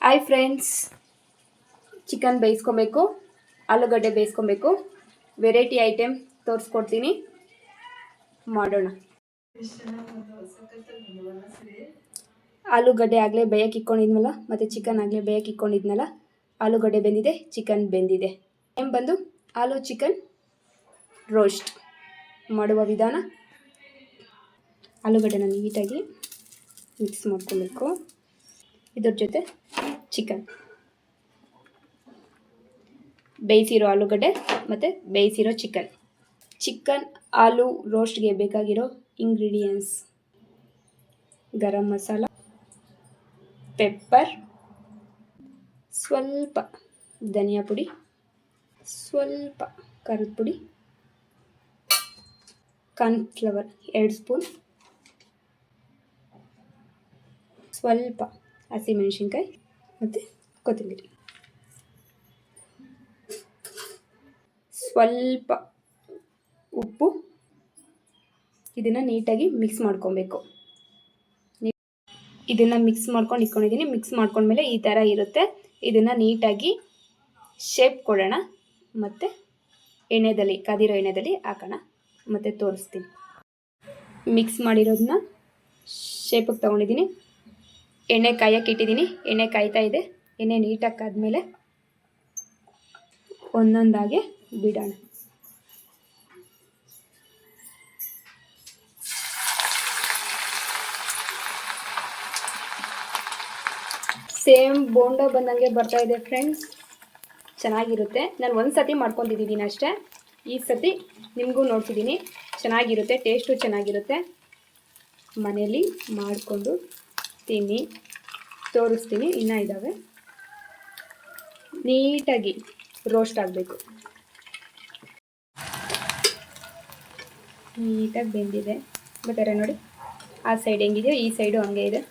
Hi friends, chicken ಬೇಯಿಸ್ಕೊಬೇಕು, ಆಲೂಗಡ್ಡೆ ಬೇಯಿಸ್ಕೊಬೇಕು. Variety item ತೋರಿಸ್ಕೊಡ್ತೀನಿ, ಮಾಡೋಣ. ಆಲೂಗಡ್ಡೆ ಆಗಲೇ ಬೇಯಕ್ಕೆ ಇಕ್ಕೊಂಡಿದ್ನಲ್ಲ, ಮತ್ತು ಚಿಕನ್ ಆಗಲೇ ಬೇಯಕ್ಕೆ ಇಕ್ಕೊಂಡಿದ್ನಲ್ಲ. ಆಲೂಗಡ್ಡೆ ಬೆಂದಿದೆ, ಚಿಕನ್ ಬೆಂದಿದೆ. ಏನು ಬಂದು ಆಲೂ ಚಿಕನ್ ರೋಸ್ಟ್ ಮಾಡುವ ವಿಧಾನ. ಆಲೂಗಡ್ಡೆನ ನೀಟಾಗಿ ಮಿಕ್ಸ್ ಮಾಡ್ಕೊಬೇಕು. ಇದ್ರ ಜೊತೆ ಚಿಕನ್, ಬೇಯಿಸಿರೋ ಆಲೂಗಡ್ಡೆ ಮತ್ತು ಬೇಯಿಸಿರೋ ಚಿಕನ್ ಆಲೂ ರೋಸ್ಟ್ಗೆ ಬೇಕಾಗಿರೋ ಇಂಗ್ರೀಡಿಯೆಂಟ್ಸ್: ಗರಂ ಮಸಾಲ, ಪೆಪ್ಪರ್, ಸ್ವಲ್ಪ ಧನಿಯಾ ಪುಡಿ, ಸ್ವಲ್ಪ ಖಾರದ ಪುಡಿ, ಕಾರ್ನ್ಫ್ಲವರ್ 2 ಸ್ಪೂನ್, ಸ್ವಲ್ಪ ಹಸಿಮೆಣಸಿನ್ಕಾಯಿ ಮತ್ತು ಕೊತ್ತಂಬರಿ, ಸ್ವಲ್ಪ ಉಪ್ಪು. ಇದನ್ನು ನೀಟಾಗಿ ಮಿಕ್ಸ್ ಮಾಡ್ಕೊಬೇಕು. ಇದನ್ನು ಮಿಕ್ಸ್ ಮಾಡ್ಕೊಂಡು ಇಟ್ಕೊಂಡಿದ್ದೀನಿ. ಮಿಕ್ಸ್ ಮಾಡ್ಕೊಂಡ್ಮೇಲೆ ಈ ಥರ ಇರುತ್ತೆ. ಇದನ್ನು ನೀಟಾಗಿ ಶೇಪ್ ಕೊಡೋಣ, ಮತ್ತು ಕಾದಿರೋ ಎಣ್ಣೆದಲ್ಲಿ ಹಾಕೋಣ, ಮತ್ತು ತೋರಿಸ್ತೀನಿ. ಮಿಕ್ಸ್ ಮಾಡಿರೋದನ್ನ ಶೇಪಿಗೆ ತೊಗೊಂಡಿದ್ದೀನಿ. ಎಣ್ಣೆ ಕಾಯಕ್ಕೆ ಇಟ್ಟಿದ್ದೀನಿ. ಎಣ್ಣೆ ಕಾಯ್ತಾ ಇದೆ. ಎಣ್ಣೆ ನೀಟಾಗಿ ಕಾದ್ಮೇಲೆ ಒಂದೊಂದಾಗೆ ಬಿಡೋಣ. ಸೇಮ್ ಬೋಂಡ ಬಂದಂಗೆ ಬರ್ತಾ ಇದೆ ಫ್ರೆಂಡ್ಸ್, ಚೆನ್ನಾಗಿರುತ್ತೆ. ನಾನು ಒಂದು ಸತಿ ಮಾಡ್ಕೊಂಡಿದ್ದೀನಿ ಅಷ್ಟೇ. ಈ ಸತಿ ನಿಮಗೂ ನೋಡ್ತಿದ್ದೀನಿ. ಚೆನ್ನಾಗಿರುತ್ತೆ, ಟೇಸ್ಟು ಚೆನ್ನಾಗಿರುತ್ತೆ. ಮನೆಯಲ್ಲಿ ಮಾಡಿಕೊಂಡು ತಿನ್ನಿ, ತೋರಿಸ್ತೀನಿ. ಇನ್ನೂ ಇದ್ದಾವೆ. ನೀಟಾಗಿ ರೋಸ್ಟ್ ಆಗಬೇಕು. ನೀಟಾಗಿ ಬೆಂದಿದೆ. ಬೇಕಾದ್ರೆ ನೋಡಿ, ಆ ಸೈಡ್ ಹೆಂಗಿದೆಯೋ ಈ ಸೈಡು ಹಂಗೆ ಇದೆ.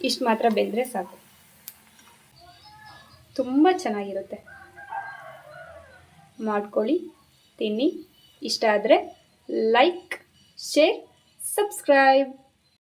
ಇಷ್ಟು ಮಾತ್ರ ಬೆಂದರೆ ಸಾಕು. ತುಂಬ ಚೆನ್ನಾಗಿರುತ್ತೆ. ಮಾಡ್ಕೊಳ್ಳಿ, ತಿನ್ನಿ. ಇಷ್ಟ ಆದರೆ ಲೈಕ್, ಶೇರ್, ಸಬ್ಸ್ಕ್ರೈಬ್.